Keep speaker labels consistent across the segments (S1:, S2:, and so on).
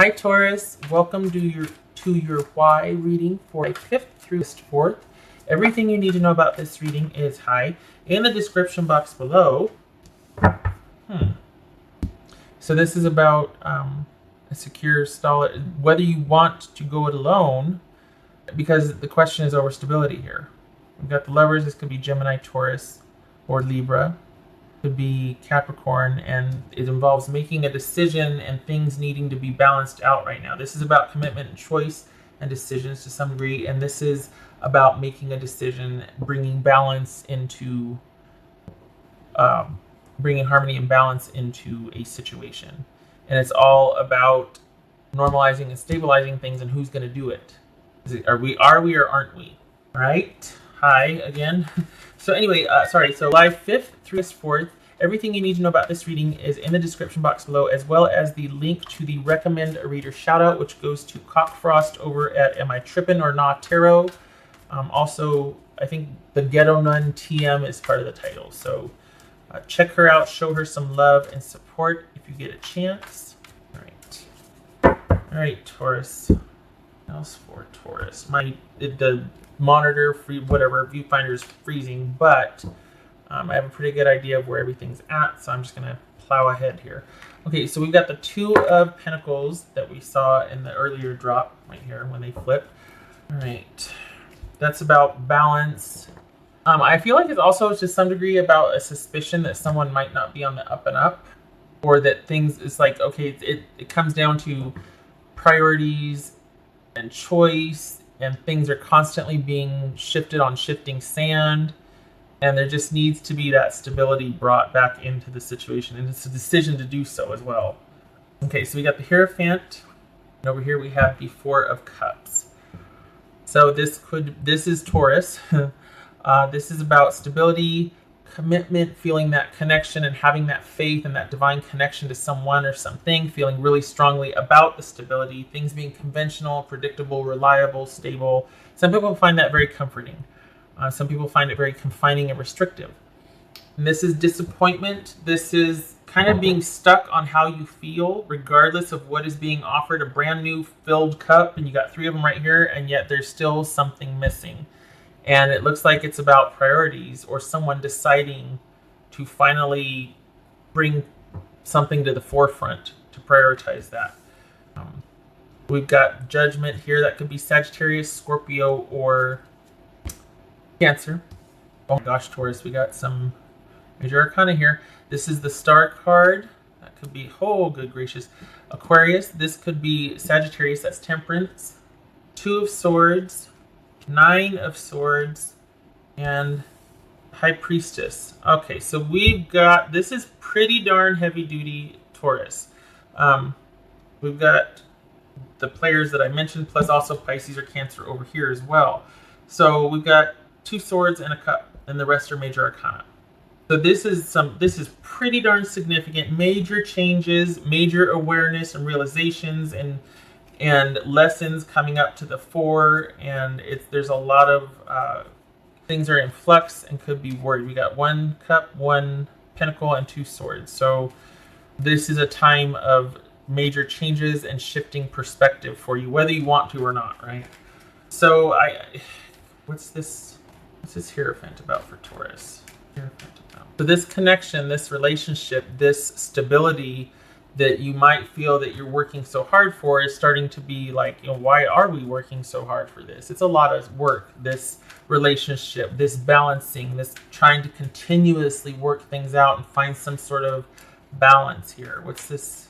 S1: Hi Taurus, welcome to your why reading for 5th through 4th. Everything you need to know about this reading is in the description box below. So this is about a secure stall, whether you want to go it alone, because the question is over stability here. We've got the Lovers. This could be Gemini, Taurus, or Libra. Could be Capricorn, and it involves making a decision and things needing to be balanced out right now. This is about commitment and choice and decisions to some degree, and this is about making a decision, bringing balance into, bringing harmony and balance into a situation. And it's all about normalizing and stabilizing things and who's going to do it. Are we or aren't we? All right. Hi again. So anyway, so live 5th through 4th. Everything you need to know about this reading is in the description box below, as well as the link to the Recommend a Reader Shoutout, which goes to Cockfrost over at Am I Trippin' or Not Tarot. Also, I think the Ghetto Nun TM is part of the title. So check her out, show her some love and support if you get a chance. All right, Taurus. What else for Taurus? The monitor, viewfinder is freezing, but I have a pretty good idea of where everything's at, so I'm just going to plow ahead here. Okay, so we've got the Two of Pentacles that we saw in the earlier drop right here when they flipped. All right, that's about balance. I feel like it's also to some degree about a suspicion that someone might not be on the up and up, or that things, it's like, okay, it comes down to priorities and choice, and things are constantly being shifted on shifting sand. And there just needs to be that stability brought back into the situation. And it's a decision to do so as well. Okay, so we got the Hierophant. And over here we have the Four of Cups. So this is Taurus. This is about stability, commitment, feeling that connection and having that faith and that divine connection to someone or something, feeling really strongly about the stability, things being conventional, predictable, reliable, stable. Some people find that very comforting. Some people find it very confining and restrictive. And this is disappointment. This is kind of being stuck on how you feel, regardless of what is being offered. A brand new filled cup, and you got 3 of them right here, and yet there's still something missing. And it looks like it's about priorities, or someone deciding to finally bring something to the forefront to prioritize that. We've got Judgment here. That could be Sagittarius, Scorpio, or Cancer. Oh my gosh, Taurus, we got some major arcana here. This is the Star card. That could be, oh good gracious, Aquarius. This could be Sagittarius, that's Temperance. 2 of Swords, 9 of Swords, and High Priestess. Okay, so we've got, this is pretty darn heavy duty Taurus. We've got the players that I mentioned, plus also Pisces or Cancer over here as well. So we've got 2 swords and a cup, and the rest are major arcana. So this is pretty darn significant. Major changes, major awareness and realizations, and lessons coming up to the fore. And there's a lot of things are in flux and could be worried. We got 1 cup, 1 pentacle, and 2 swords. So this is a time of major changes and shifting perspective for you, whether you want to or not, right? So what's this Hierophant about for Taurus? So this connection, this relationship, this stability that you might feel that you're working so hard for is starting to be like, why are we working so hard for this? It's a lot of work, this relationship, this balancing, this trying to continuously work things out and find some sort of balance here. What's this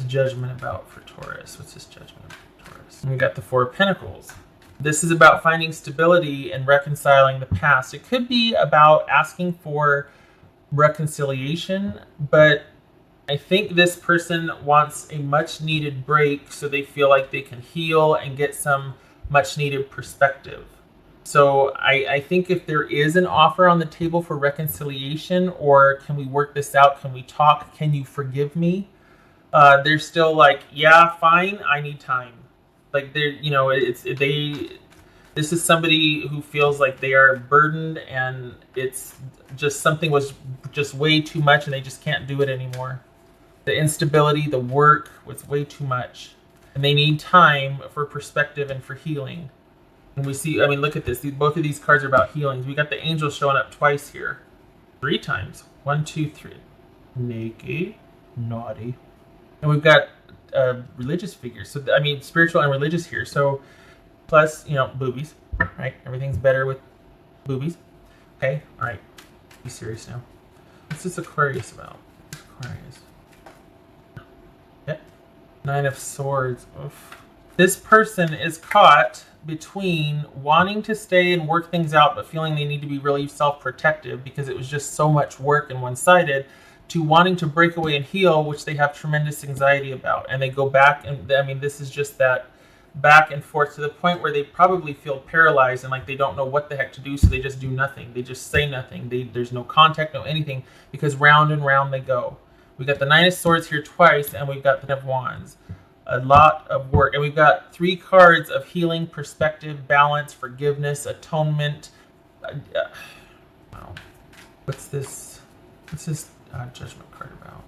S1: Judgment about for Taurus? What's this Judgment about for Taurus? And we got the 4 of Pentacles. This is about finding stability and reconciling the past. It could be about asking for reconciliation, but I think this person wants a much needed break so they feel like they can heal and get some much needed perspective. So I think if there is an offer on the table for reconciliation, or can we work this out? Can we talk? Can you forgive me? They're still like, yeah, fine, I need time. Like this is somebody who feels like they are burdened, and it's just something was just way too much and they just can't do it anymore. The instability, the work was way too much. And they need time for perspective and for healing. And we see, I mean, look at this. Both of these cards are about healings. We got the angel showing up twice here. 3 times. 1, 2, 3. Naked. Naughty. And we've got religious figures. So, I mean, spiritual and religious here. So, plus, you know, boobies. Right? Everything's better with boobies. Okay? All right. Be serious now. What's this Aquarius about? Aquarius. Yep. 9 of Swords. Oof. This person is caught between wanting to stay and work things out, but feeling they need to be really self-protective because it was just so much work and one-sided, to wanting to break away and heal, which they have tremendous anxiety about. And they go back, and I mean, this is just that back and forth to the point where they probably feel paralyzed and like they don't know what the heck to do, so they just do nothing. They just say nothing. There's no contact, no anything, because round and round they go. We got the 9 of Swords here twice, and we've got the 10 of Wands. A lot of work. And we've got 3 cards of healing, perspective, balance, forgiveness, atonement. Wow. What's this Judgment card about?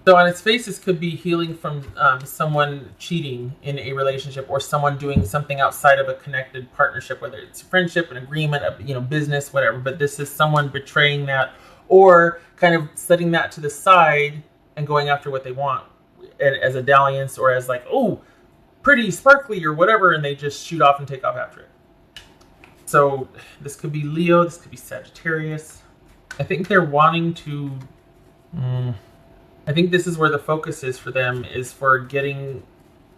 S1: So on its face, this could be healing from someone cheating in a relationship, or someone doing something outside of a connected partnership, whether it's friendship, an agreement, business, whatever. But this is someone betraying that, or kind of setting that to the side and going after what they want as a dalliance, or as like, oh, pretty sparkly or whatever, and they just shoot off and take off after it. So this could be Leo, this could be Sagittarius. I think they're wanting to... I think this is where the focus is for them, is for getting...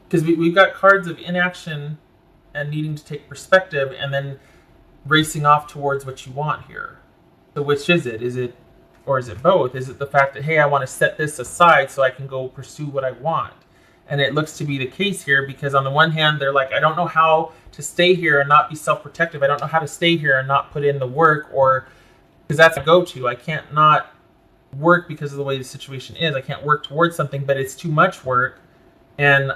S1: Because we've got cards of inaction and needing to take perspective, and then racing off towards what you want here. So which is it? Is it both? Is it the fact that, hey, I want to set this aside so I can go pursue what I want? And it looks to be the case here, because on the one hand, they're like, I don't know how to stay here and not be self-protective. I don't know how to stay here and not put in the work, or because that's a go-to. I can't not work because of the way the situation is. I can't work towards something, but it's too much work. And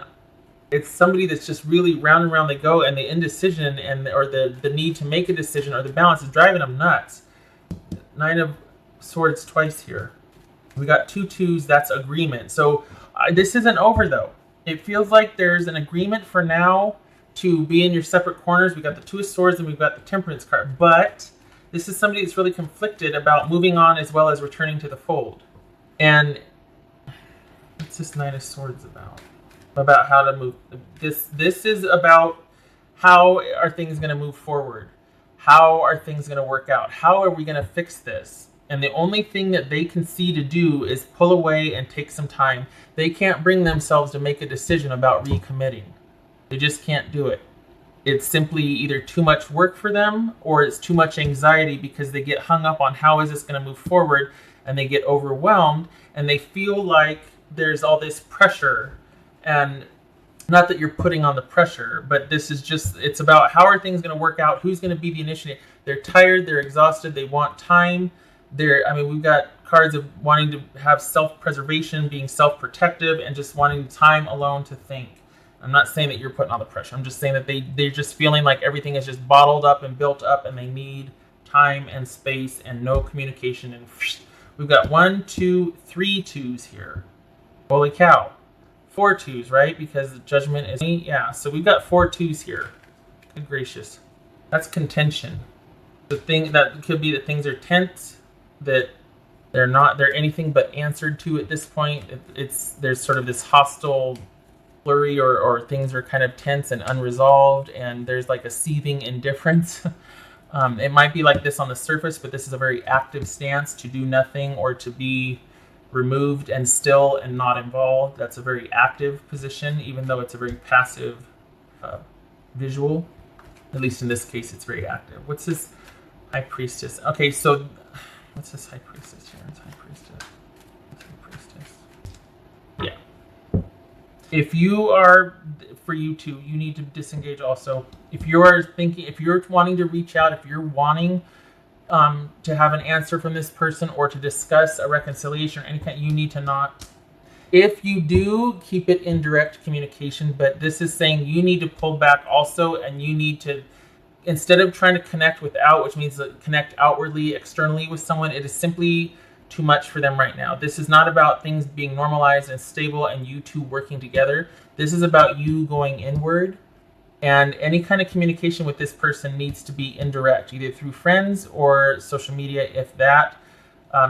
S1: it's somebody that's just really round and round they go, and the indecision or the need to make a decision, or the balance, is driving them nuts. 9 of Swords twice here. We got 2 2s. That's agreement. So this isn't over, though. It feels like there's an agreement for now to be in your separate corners. We got the 2 of Swords, and we've got the Temperance card. But this is somebody that's really conflicted about moving on as well as returning to the fold. And what's this 9 of Swords about? About how to move. This is about how are things going to move forward? How are things going to work out? How are we going to fix this? And the only thing that they can see to do is pull away and take some time. They can't bring themselves to make a decision about recommitting. They just can't do it. It's simply either too much work for them, or it's too much anxiety, because they get hung up on how is this going to move forward, and they get overwhelmed, and they feel like there's all this pressure. And not that you're putting on the pressure, but this is just, it's about how are things going to work out, who's going to be the initiative. They're tired, they're exhausted, they want time. We've got cards of wanting to have self-preservation, being self-protective, and just wanting time alone to think. I'm not saying that you're putting on the pressure. I'm just saying that they're just feeling like everything is just bottled up and built up, and they need time and space and no communication. And we've got 1, 2, 3 2s here. Holy cow. 4 2s, right? Because the Judgment is... Yeah, so we've got 4 2s here. Good gracious. That's contention. The thing that could be that things are tense, that they're anything but answered to at this point. There's sort of this hostile flurry, or things are kind of tense and unresolved, and there's like a seething indifference. It might be like this on the surface, but this is a very active stance, to do nothing or to be removed and still and not involved. That's a very active position, even though it's a very passive visual. At least in this case, it's very active. What's this High Priestess? Okay, so what's this High Priestess here? It's High Priestess. It's High Priestess. Yeah. If you are, for you too, you need to disengage also. If you're wanting to reach out, if you're wanting to have an answer from this person, or to discuss a reconciliation or any kind, you need to not. If you do, keep it in direct communication, but this is saying you need to pull back also, and you need to, instead of trying to connect without, which means connect outwardly, externally with someone, it is simply too much for them right now. This is not about things being normalized and stable and you two working together. This is about you going inward, and any kind of communication with this person needs to be indirect, either through friends or social media, if that.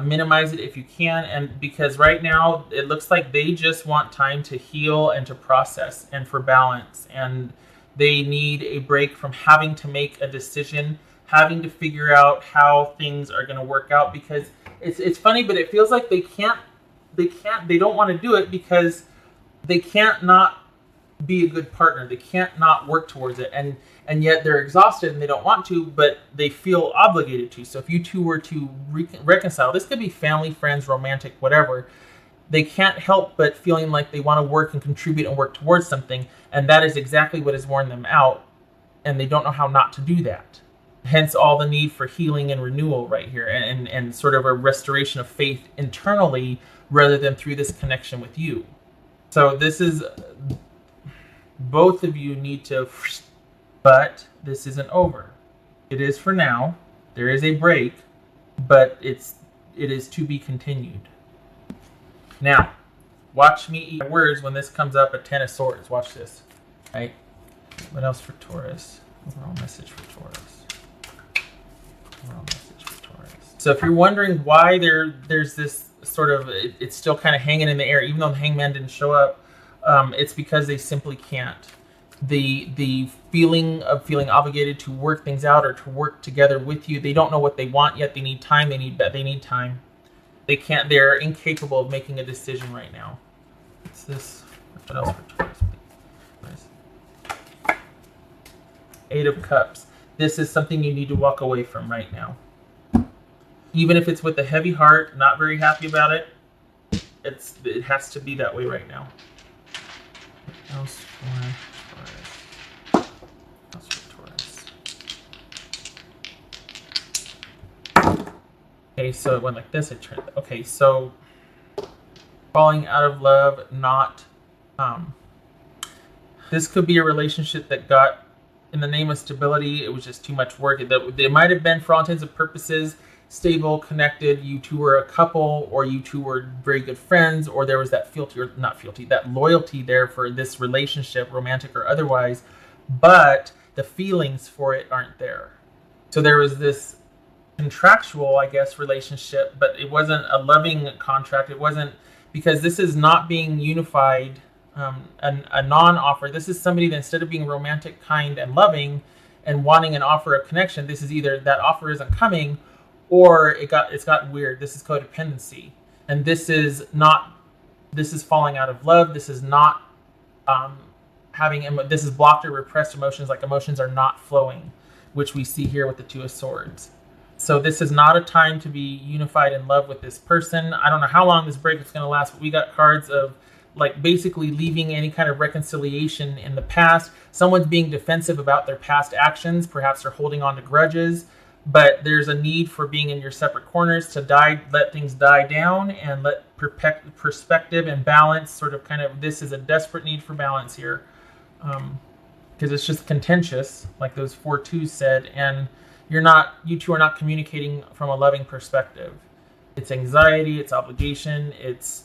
S1: Minimize it if you can, and because right now it looks like they just want time to heal and to process and for balance, and they need a break from having to make a decision, having to figure out how things are going to work out, because it's funny, but it feels like they don't want to do it because they can't not be a good partner. They can't not work towards it, and yet they're exhausted and they don't want to, but they feel obligated to. So if you two were to reconcile, this could be family, friends, romantic, whatever, they can't help but feeling like they want to work and contribute and work towards something, and that is exactly what has worn them out, and they don't know how not to do that. Hence all the need for healing and renewal right here, and sort of a restoration of faith internally rather than through this connection with you. So this is, both of you need to, but this isn't over. It is for now. There is a break, but it is to be continued. Now, watch me eat my words when this comes up, a 10 of Swords. Watch this. Right? What else for Taurus? Overall message for Taurus. Overall message for Taurus. So if you're wondering why there's this sort of, it's still kind of hanging in the air, even though the Hangman didn't show up, it's because they simply can't. The feeling of feeling obligated to work things out or to work together with you, they don't know what they want yet. They need time. They need time. They can't. They're incapable of making a decision right now. What's this? What else for Taurus? Eight of Cups. This is something you need to walk away from right now. Even if it's with a heavy heart, not very happy about it, it has to be that way right now. What else for Taurus? What else for Taurus? Okay, so it went like this. Okay, so falling out of love, not. This could be a relationship that got, in the name of stability, it was just too much work. It might have been, for all intents and purposes, stable, connected. You two were a couple, or you two were very good friends, or there was that that loyalty there for this relationship, romantic or otherwise, but the feelings for it aren't there. So there was this contractual, I guess, relationship, but it wasn't a loving contract. It wasn't, because this is not being unified. A non-offer. This is somebody that, instead of being romantic, kind, and loving, and wanting an offer of connection, this is either that offer isn't coming, or it's gotten weird. This is codependency, and this is falling out of love. This is not this is blocked or repressed emotions, like emotions are not flowing, which we see here with the Two of Swords. So this is not a time to be unified in love with this person. I don't know how long this break is going to last, but we got cards of, like, basically leaving any kind of reconciliation in the past. Someone's being defensive about their past actions. Perhaps they're holding on to grudges, but there's a need for being in your separate corners to let things die down and let perspective and balance sort of this is a desperate need for balance here, because it's just contentious, like those 4 twos said, and you two are not communicating from a loving perspective. It's anxiety, it's obligation, it's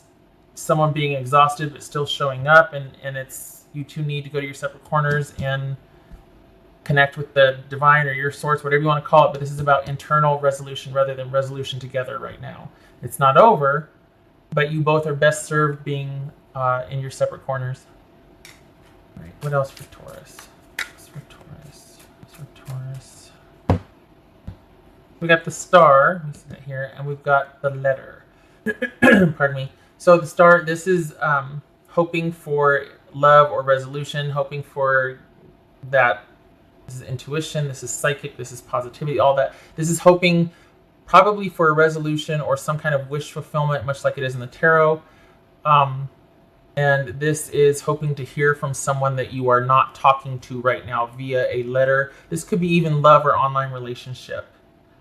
S1: someone being exhausted but still showing up, and it's you two need to go to your separate corners and connect with the divine or your source, whatever you want to call it, but this is about internal resolution rather than resolution together right now. It's not over, but you both are best served being in your separate corners. All right, what else for Taurus? What's for Taurus? What's for Taurus? We got the star here, and we've got the letter. Pardon me. So the star, this is hoping for love or resolution, hoping for that. This is intuition, this is psychic, this is positivity, all that. This is hoping probably for a resolution or some kind of wish fulfillment, much like it is in the tarot. And this is hoping to hear from someone that you are not talking to right now via a letter. This could be even love or online relationship.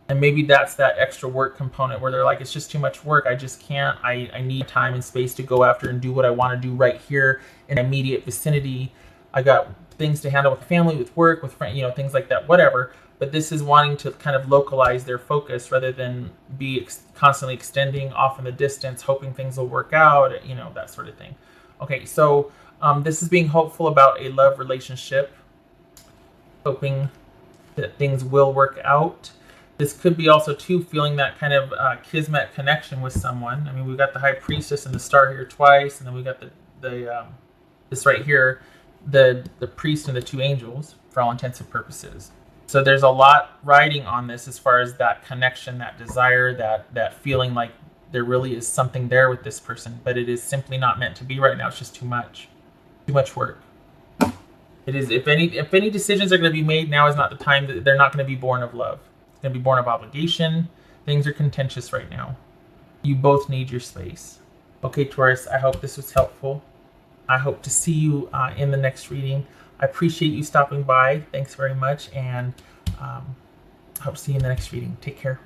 S1: And maybe that's that extra work component where they're like, it's just too much work. I just can't. I need time and space to go after and do what I want to do right here in immediate vicinity. I got things to handle with family, with work, with friends, things like that, whatever. But this is wanting to kind of localize their focus rather than be constantly extending off in the distance, hoping things will work out, that sort of thing. Okay, so this is being hopeful about a love relationship, hoping that things will work out. This could be also, too, feeling that kind of kismet connection with someone. I mean, we've got the High Priestess and the Star here twice, and then we got this right here, the priest and the two angels, for all intents and purposes. So there's a lot riding on this as far as that connection, that desire, that feeling like there really is something there with this person, but it is simply not meant to be right now. It's just too much work. It is. If any decisions are going to be made, now is not the time. That they're not going to be born of love. It's going to be born of obligation. Things are contentious right now. You both need your space. Okay, Taurus, I hope this was helpful. I hope to see you in the next reading. I appreciate you stopping by. Thanks very much, and I hope to see you in the next reading. Take care.